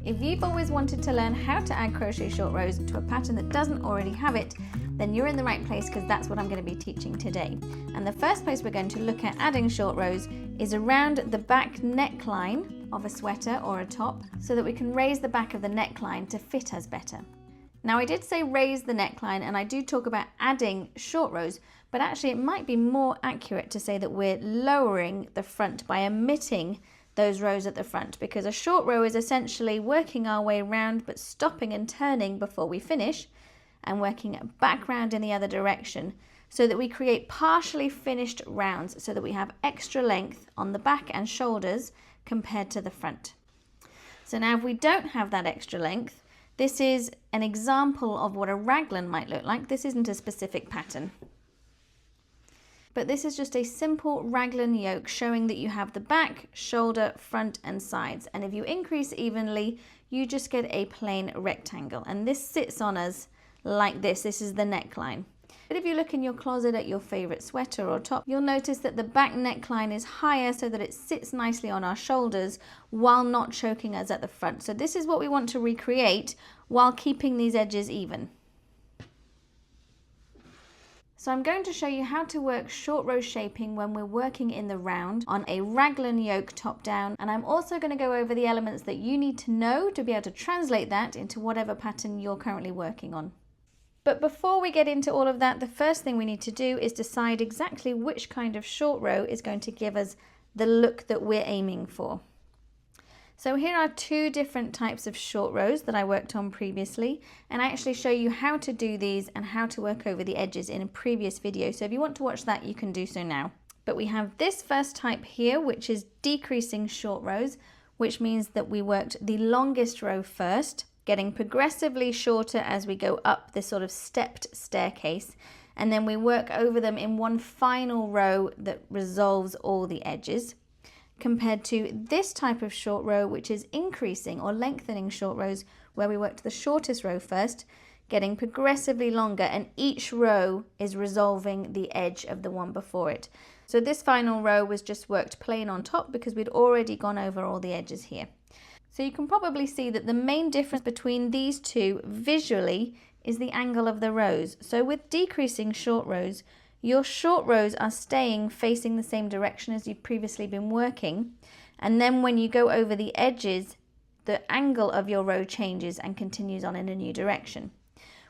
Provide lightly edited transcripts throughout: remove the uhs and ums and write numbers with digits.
If you've always wanted to learn how to add crochet short rows to a pattern that doesn't already have it, then you're in the right place, because that's what I'm going to be teaching today. And the first place we're going to look at adding short rows is around the back neckline of a sweater or a top, so that we can raise the back of the neckline to fit us better. Now, I did say raise the neckline, and I do talk about adding short rows, but actually it might be more accurate to say that we're lowering the front by omitting those rows at the front, because a short row is essentially working our way around but stopping and turning before we finish, and working back round in the other direction, so that we create partially finished rounds, so that we have extra length on the back and shoulders compared to the front. So now if we don't have that extra length, this is an example of what a raglan might look like. This isn't a specific pattern, but this is just a simple raglan yoke showing that you have the back, shoulder, front and sides. And if you increase evenly, you just get a plain rectangle. And this sits on us like this. This is the neckline. But if you look in your closet at your favorite sweater or top, you'll notice that the back neckline is higher so that it sits nicely on our shoulders while not choking us at the front. So this is what we want to recreate while keeping these edges even. So I'm going to show you how to work short row shaping when we're working in the round on a raglan yoke top down, and I'm also going to go over the elements that you need to know to be able to translate that into whatever pattern you're currently working on. But before we get into all of that, the first thing we need to do is decide exactly which kind of short row is going to give us the look that we're aiming for. So here are two different types of short rows that I worked on previously, and I actually show you how to do these and how to work over the edges in a previous video. So if you want to watch that, you can do so now. But we have this first type here, which is decreasing short rows, which means that we worked the longest row first, getting progressively shorter as we go up this sort of stepped staircase, and then we work over them in one final row that resolves all the edges, compared to this type of short row, which is increasing or lengthening short rows, where we worked the shortest row first, getting progressively longer, and each row is resolving the edge of the one before it. So this final row was just worked plain on top because we'd already gone over all the edges here. So you can probably see that the main difference between these two visually is the angle of the rows. So with decreasing short rows, your short rows are staying facing the same direction as you've previously been working. And then when you go over the edges, the angle of your row changes and continues on in a new direction.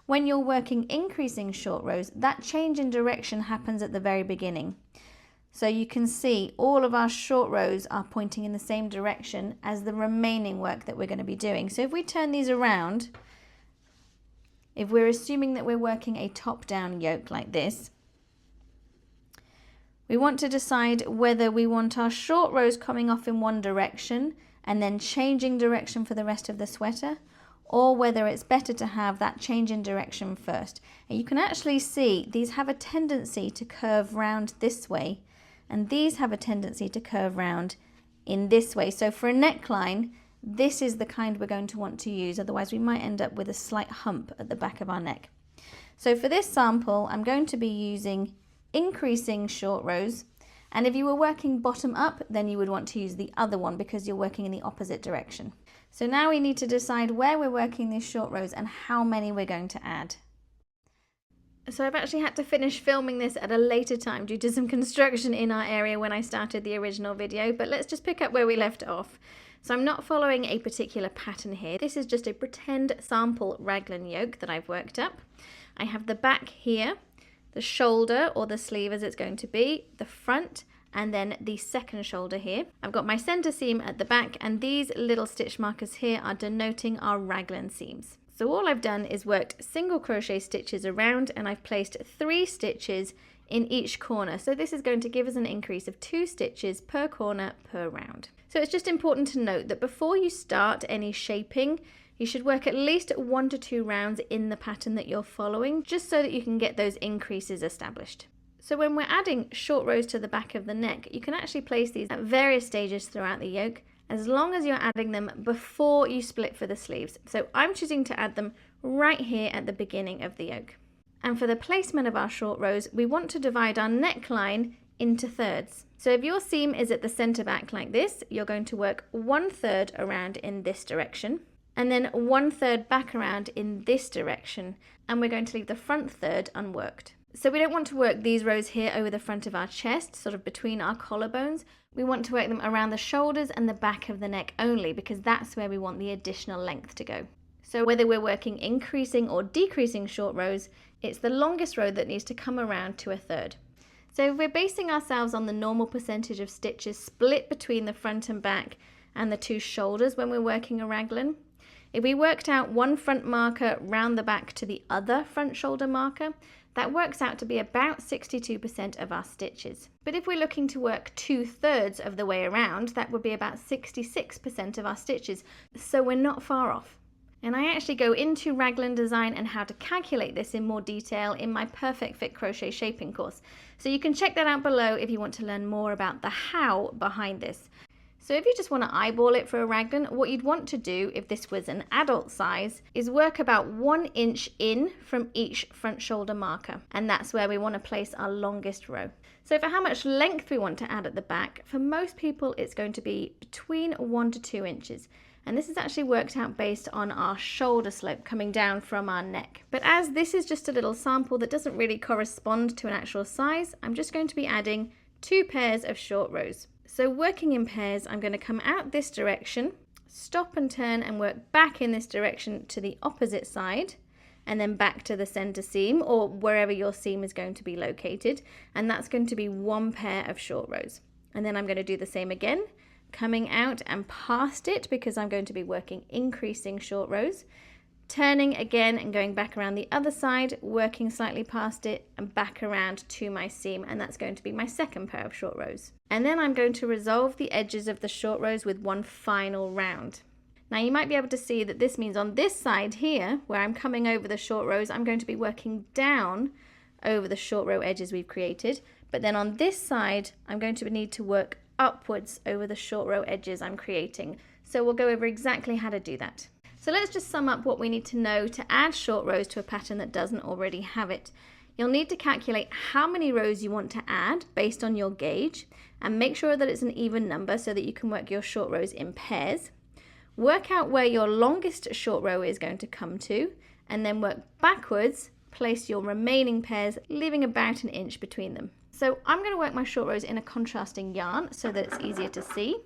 When you're working increasing short rows, that change in direction happens at the very beginning. So you can see all of our short rows are pointing in the same direction as the remaining work that we're going to be doing. So if we turn these around, if we're assuming that we're working a top-down yoke like this, we want to decide whether we want our short rows coming off in one direction and then changing direction for the rest of the sweater, or whether it's better to have that change in direction first. And you can actually see these have a tendency to curve round this way, and these have a tendency to curve round in this way. So for a neckline, this is the kind we're going to want to use, otherwise we might end up with a slight hump at the back of our neck. So for this sample, I'm going to be using increasing short rows, and if you were working bottom up, then you would want to use the other one because you're working in the opposite direction. So now we need to decide where we're working these short rows and how many we're going to add. So I've actually had to finish filming this at a later time due to some construction in our area when I started the original video, but let's just pick up where we left off. So I'm not following a particular pattern here. This is just a pretend sample raglan yoke that I've worked up. I have the back here, the shoulder or the sleeve as it's going to be, the front, and then the second shoulder here. I've got my center seam at the back, and these little stitch markers here are denoting our raglan seams. So all I've done is worked single crochet stitches around, and I've placed 3 stitches in each corner. So this is going to give us an increase of 2 stitches per corner per round. So it's just important to note that before you start any shaping, you should work at least 1 to 2 rounds in the pattern that you're following, just so that you can get those increases established. So when we're adding short rows to the back of the neck, you can actually place these at various stages throughout the yoke, as long as you're adding them before you split for the sleeves. So I'm choosing to add them right here at the beginning of the yoke. And for the placement of our short rows, we want to divide our neckline into thirds. So if your seam is at the center back like this, you're going to work 1/3 around in this direction. and then 1/3 back around in this direction, and we're going to leave the front third unworked. So we don't want to work these rows here over the front of our chest, sort of between our collarbones. We want to work them around the shoulders and the back of the neck only, because that's where we want the additional length to go. So whether we're working increasing or decreasing short rows, it's the longest row that needs to come around to 1/3. So if we're basing ourselves on the normal percentage of stitches split between the front and back and the two shoulders when we're working a raglan, if we worked out one front marker round the back to the other front shoulder marker, that works out to be about 62% of our stitches. But if we're looking to work 2/3 of the way around, that would be about 66% of our stitches. So we're not far off. And I actually go into raglan design and how to calculate this in more detail in my Perfect Fit crochet shaping course. So you can check that out below if you want to learn more about the how behind this. So if you just want to eyeball it for a raglan, what you'd want to do if this was an adult size is work about 1 inch in from each front shoulder marker. And that's where we want to place our longest row. So for how much length we want to add at the back, for most people it's going to be between 1 to 2 inches. And this is actually worked out based on our shoulder slope coming down from our neck. But as this is just a little sample that doesn't really correspond to an actual size, I'm just going to be adding 2 pairs of short rows. So working in pairs, I'm going to come out this direction, stop and turn and work back in this direction to the opposite side, and then back to the center seam or wherever your seam is going to be located. And that's going to be 1 pair of short rows. And then I'm going to do the same again, coming out and past it because I'm going to be working increasing short rows, turning again and going back around the other side, working slightly past it and back around to my seam, and that's going to be my second pair of short rows. And then I'm going to resolve the edges of the short rows with one final round. Now you might be able to see that this means on this side here, where I'm coming over the short rows, I'm going to be working down over the short row edges we've created, but then on this side I'm going to need to work upwards over the short row edges I'm creating. So we'll go over exactly how to do that. So let's just sum up what we need to know to add short rows to a pattern that doesn't already have it. You'll need to calculate how many rows you want to add based on your gauge and make sure that it's an even number so that you can work your short rows in pairs. Work out where your longest short row is going to come to and then work backwards, place your remaining pairs, leaving about 1 inch between them. So I'm going to work my short rows in a contrasting yarn so that it's easier to see.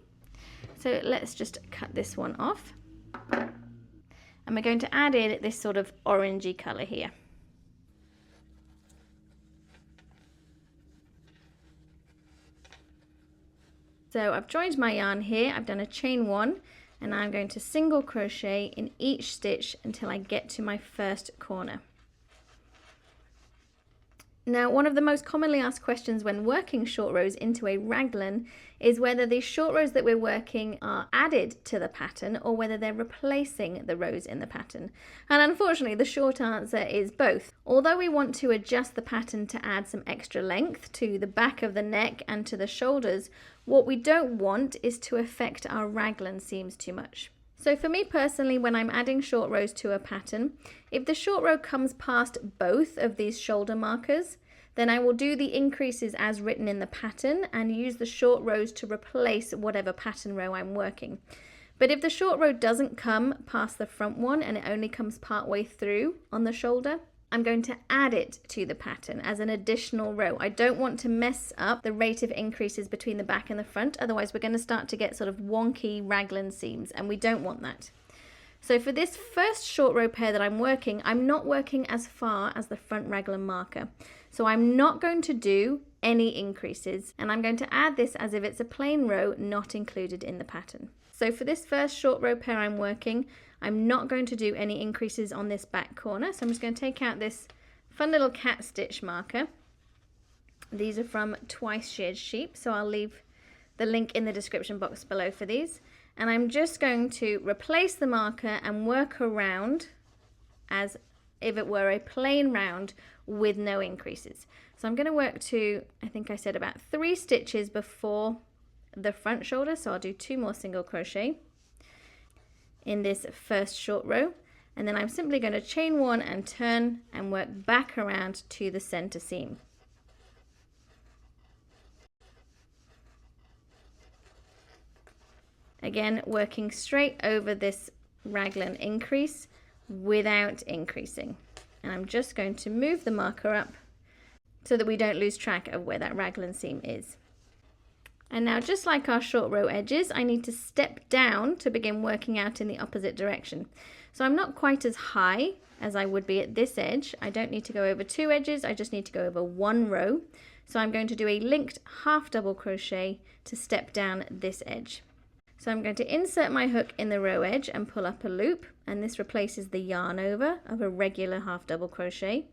So let's just cut this one off. And we're going to add in this sort of orangey colour here. So I've joined my yarn here, I've done a chain 1, and I'm going to single crochet in each stitch until I get to my first corner. Now, one of the most commonly asked questions when working short rows into a raglan is whether the short rows that we're working are added to the pattern or whether they're replacing the rows in the pattern. And unfortunately, the short answer is both. Although we want to adjust the pattern to add some extra length to the back of the neck and to the shoulders, what we don't want is to affect our raglan seams too much. So for me personally, when I'm adding short rows to a pattern, if the short row comes past both of these shoulder markers, then I will do the increases as written in the pattern and use the short rows to replace whatever pattern row I'm working. But if the short row doesn't come past the front one and it only comes part way through on the shoulder, I'm going to add it to the pattern as an additional row. I don't want to mess up the rate of increases between the back and the front, otherwise we're going to start to get sort of wonky raglan seams and we don't want that. So for this first short row pair that I'm not working as far as the front raglan marker. So I'm not going to do any increases and I'm going to add this as if it's a plain row not included in the pattern. So for this first short row pair I'm working, I'm not going to do any increases on this back corner. So I'm just going to take out this fun little cat stitch marker. These are from Twice Sheared Sheep, so I'll leave the link in the description box below for these. And I'm just going to replace the marker and work around as if it were a plain round with no increases. So I'm going to work to, I think I said about 3 stitches before the front shoulder, so I'll do 2 more single crochet in this first short row, and then I'm simply going to chain 1 and turn and work back around to the center seam. Again, working straight over this raglan increase without increasing. And I'm just going to move the marker up so that we don't lose track of where that raglan seam is. And now, just like our short row edges, I need to step down to begin working out in the opposite direction. So I'm not quite as high as I would be at this edge. I don't need to go over 2 edges, I just need to go over 1 row. So I'm going to do a linked half double crochet to step down this edge. So I'm going to insert my hook in the row edge and pull up a loop, and this replaces the yarn over of a regular half double crochet.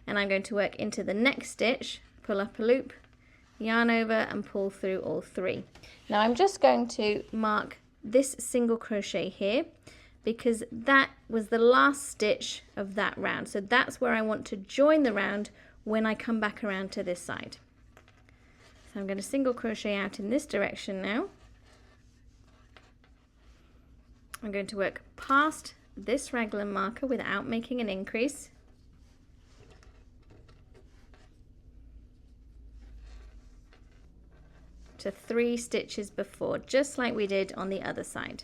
And I'm going to work into the next stitch, pull up a loop, yarn over and pull through all 3. Now I'm just going to mark this single crochet here because that was the last stitch of that round. So that's where I want to join the round when I come back around to this side. So I'm going to single crochet out in this direction now. I'm going to work past this raglan marker without making an increase. To 3 stitches before, just like we did on the other side.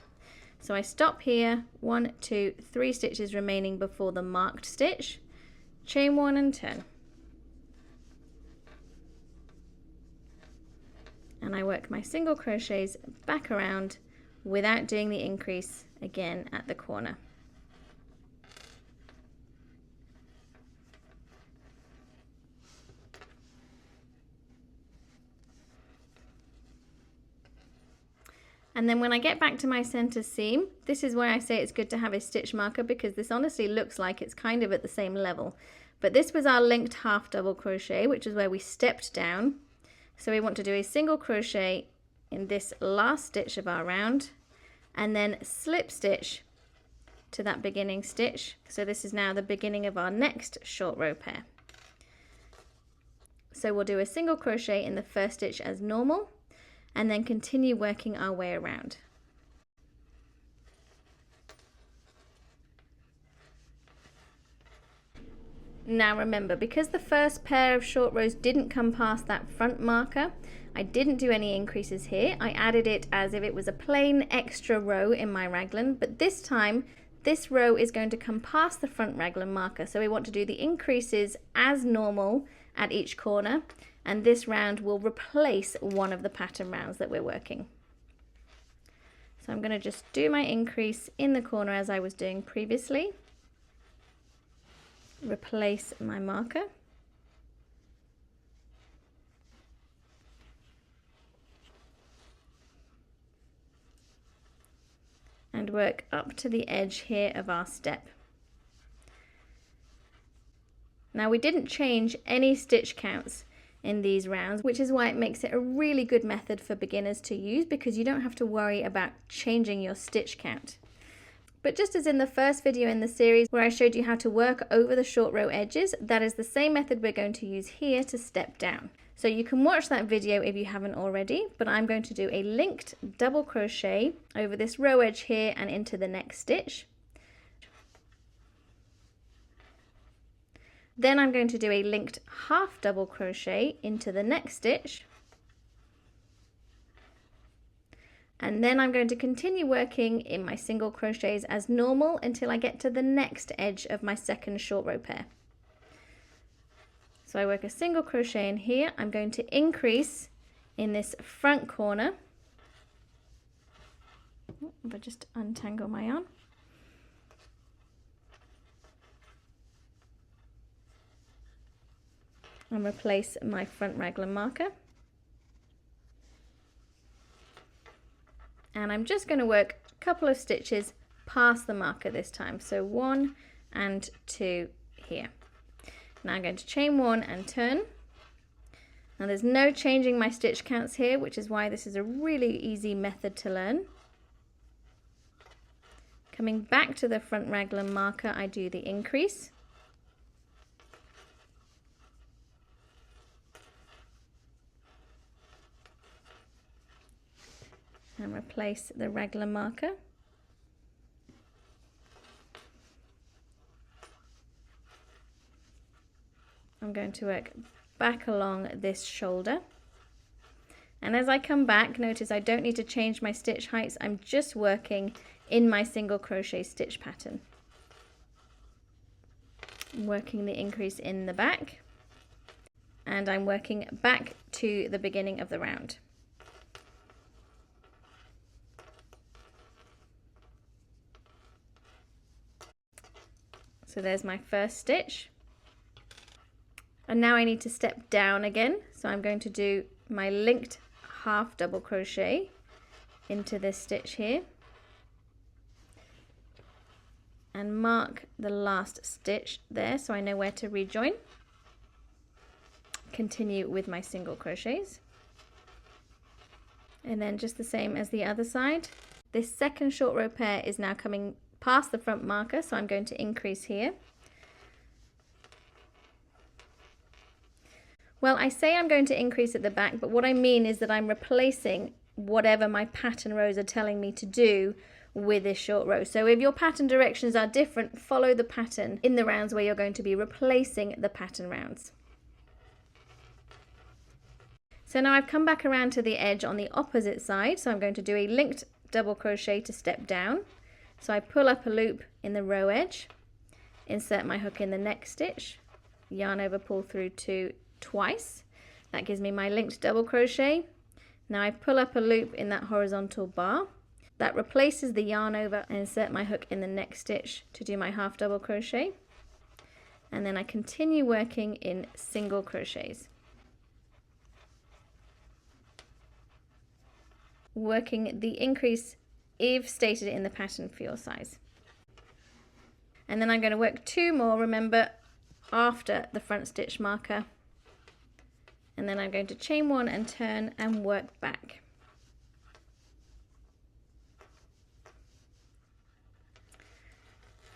So I stop here, 1, 2, 3 stitches remaining before the marked stitch, chain 1 and turn. And I work my single crochets back around without doing the increase again at the corner. And then when I get back to my center seam, this is where I say it's good to have a stitch marker, because this honestly looks like it's kind of at the same level. But this was our linked half double crochet, which is where we stepped down. So we want to do a single crochet in this last stitch of our round, and then slip stitch to that beginning stitch. So this is now the beginning of our next short row pair. So we'll do a single crochet in the first stitch as normal, and then continue working our way around. Now remember, because the first pair of short rows didn't come past that front marker, I didn't do any increases here. I added it as if it was a plain extra row in my raglan, but this time this row is going to come past the front raglan marker, so we want to do the increases as normal at each corner, and this round will replace one of the pattern rounds that we're working. So I'm going to just do my increase in the corner as I was doing previously, replace my marker, and work up to the edge here of our step. Now we didn't change any stitch counts in these rounds, which is why it makes it a really good method for beginners to use, because you don't have to worry about changing your stitch count. But just as in the first video in the series where I showed you how to work over the short row edges, that is the same method we're going to use here to step down. So you can watch that video if you haven't already, but I'm going to do a linked double crochet over this row edge here and into the next stitch. Then I'm going to do a linked half double crochet into the next stitch. And then I'm going to continue working in my single crochets as normal until I get to the next edge of my second short row pair. So I work a single crochet in here. I'm going to increase in this front corner. If I just untangle my yarn. And replace my front raglan marker. And I'm just going to work a couple of stitches past the marker this time. So 1 and 2 here. Now I'm going to chain 1 and turn. Now there's no changing my stitch counts here, which is why this is a really easy method to learn. Coming back to the front raglan marker, I do the increase. And replace the raglan marker. I'm going to work back along this shoulder. And as I come back, notice I don't need to change my stitch heights. I'm just working in my single crochet stitch pattern. Working the increase in the back, and I'm working back to the beginning of the round. So there's my first stitch, and now I need to step down again, so I'm going to do my linked half double crochet into this stitch here and mark the last stitch there so I know where to rejoin. Continue with my single crochets, and then just the same as the other side. This second short row pair is now coming past the front marker, so I'm going to increase here. Well, I say I'm going to increase at the back, but what I mean is that I'm replacing whatever my pattern rows are telling me to do with this short row. So if your pattern directions are different, follow the pattern in the rounds where you're going to be replacing the pattern rounds. So now I've come back around to the edge on the opposite side, so I'm going to do a linked double crochet to step down. So I pull up a loop in the row edge, insert my hook in the next stitch, yarn over, pull through 2 twice. That gives me my linked double crochet. Now I pull up a loop in that horizontal bar. That replaces the yarn over, and insert my hook in the next stitch to do my half double crochet. And then I continue working in single crochets. Working the increase if stated in the pattern for your size. And then I'm going to work 2 more, remember, after the front stitch marker. And then I'm going to chain 1 and turn and work back.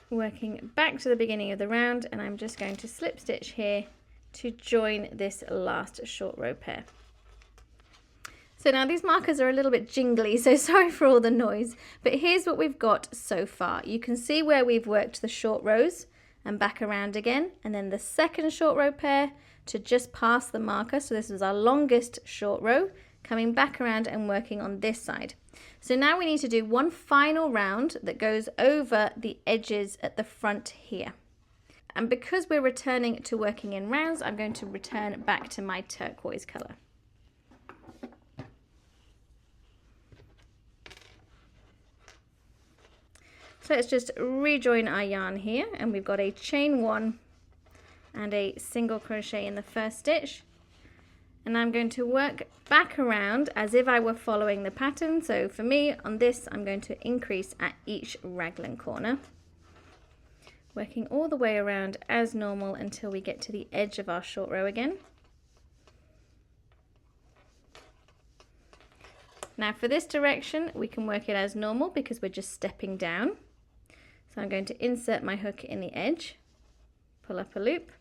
Working back to the beginning of the round, and I'm just going to slip stitch here to join this last short row pair. So now these markers are a little bit jingly, so sorry for all the noise, but here's what we've got so far. You can see where we've worked the short rows and back around again, and then the second short row pair to just past the marker. So this was our longest short row, coming back around and working on this side. So now we need to do one final round that goes over the edges at the front here. And because we're returning to working in rounds, I'm going to return back to my turquoise color. So let's just rejoin our yarn here, and we've got a chain 1 and a single crochet in the first stitch. And I'm going to work back around as if I were following the pattern. So for me on this, I'm going to increase at each raglan corner, working all the way around as normal until we get to the edge of our short row again. Now for this direction, we can work it as normal because we're just stepping down. So I'm going to insert my hook in the edge, pull up a loop,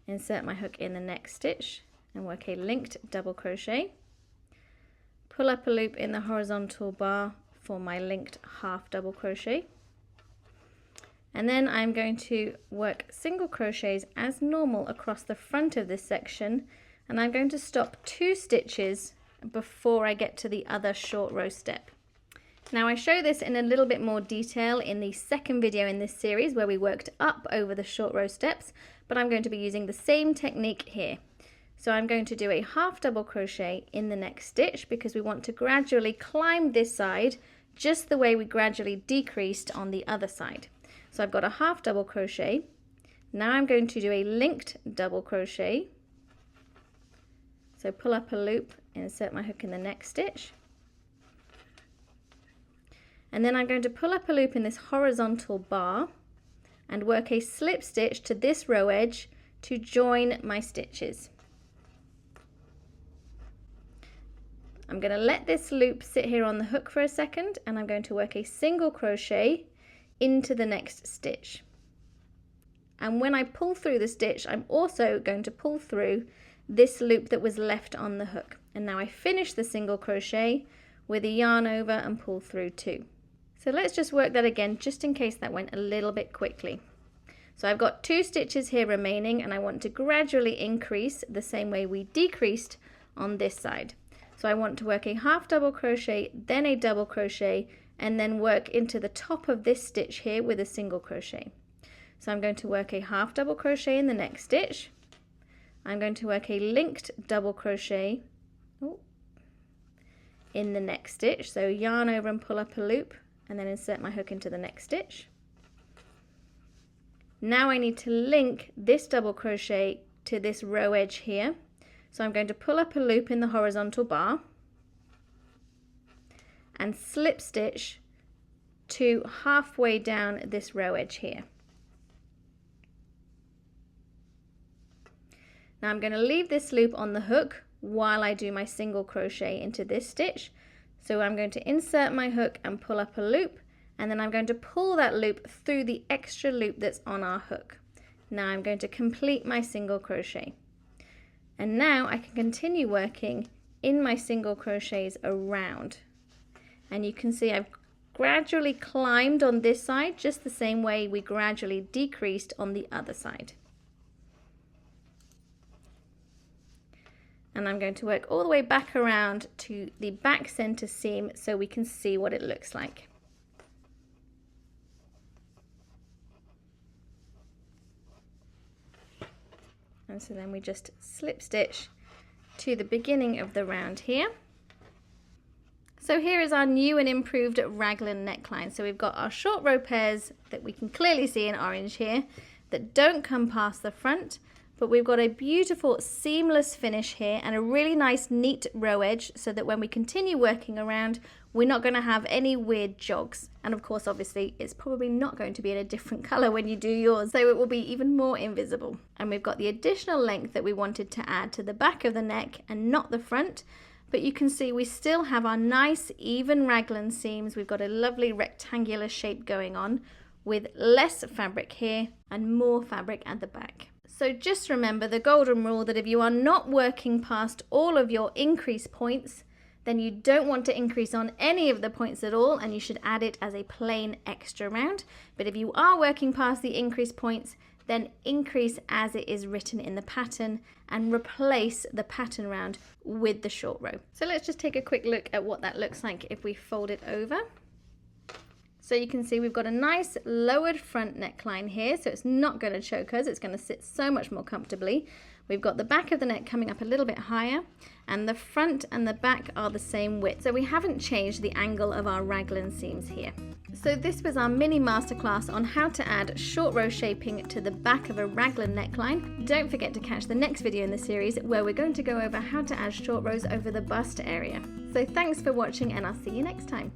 insert my hook in the next stitch, and work a linked double crochet, pull up a loop in the horizontal bar for my linked half double crochet, and then I'm going to work single crochets as normal across the front of this section, and I'm going to stop 2 stitches before I get to the other short row step. Now I show this in a little bit more detail in the second video in this series where we worked up over the short row steps, but I'm going to be using the same technique here. So I'm going to do a half double crochet in the next stitch because we want to gradually climb this side just the way we gradually decreased on the other side. So I've got a half double crochet. Now I'm going to do a linked double crochet. So pull up a loop, insert my hook in the next stitch. And then I'm going to pull up a loop in this horizontal bar and work a slip stitch to this row edge to join my stitches. I'm going to let this loop sit here on the hook for a second, and I'm going to work a single crochet into the next stitch. And when I pull through the stitch, I'm also going to pull through this loop that was left on the hook. And now I finish the single crochet with a yarn over and pull through 2. So let's just work that again, just in case that went a little bit quickly. So I've got 2 stitches here remaining, and I want to gradually increase the same way we decreased on this side. So I want to work a half double crochet, then a double crochet, and then work into the top of this stitch here with a single crochet. So I'm going to work a half double crochet in the next stitch. I'm going to work a linked double crochet in the next stitch. So yarn over and pull up a loop and then insert my hook into the next stitch. Now I need to link this double crochet to this row edge here. So I'm going to pull up a loop in the horizontal bar and slip stitch to halfway down this row edge here. Now I'm going to leave this loop on the hook while I do my single crochet into this stitch. So I'm going to insert my hook and pull up a loop, and then I'm going to pull that loop through the extra loop that's on our hook. Now I'm going to complete my single crochet. And now I can continue working in my single crochets around. And you can see I've gradually climbed on this side, just the same way we gradually decreased on the other side. And I'm going to work all the way back around to the back center seam so we can see what it looks like. And so then we just slip stitch to the beginning of the round here. So here is our new and improved raglan neckline. So we've got our short row pairs that we can clearly see in orange here that don't come past the front, but we've got a beautiful seamless finish here and a really nice neat row edge so that when we continue working around, we're not going to have any weird jogs. And of course, obviously, it's probably not going to be in a different color when you do yours, so it will be even more invisible. And we've got the additional length that we wanted to add to the back of the neck and not the front. But you can see we still have our nice even raglan seams. We've got a lovely rectangular shape going on with less fabric here and more fabric at the back. So just remember the golden rule that if you are not working past all of your increase points, then you don't want to increase on any of the points at all, and you should add it as a plain extra round. But if you are working past the increase points, then increase as it is written in the pattern and replace the pattern round with the short row. So let's just take a quick look at what that looks like if we fold it over. So you can see we've got a nice lowered front neckline here, so it's not going to choke us, it's going to sit so much more comfortably. We've got the back of the neck coming up a little bit higher, and the front and the back are the same width, so we haven't changed the angle of our raglan seams here. So this was our mini masterclass on how to add short row shaping to the back of a raglan neckline. Don't forget to catch the next video in the series where we're going to go over how to add short rows over the bust area. So thanks for watching, and I'll see you next time.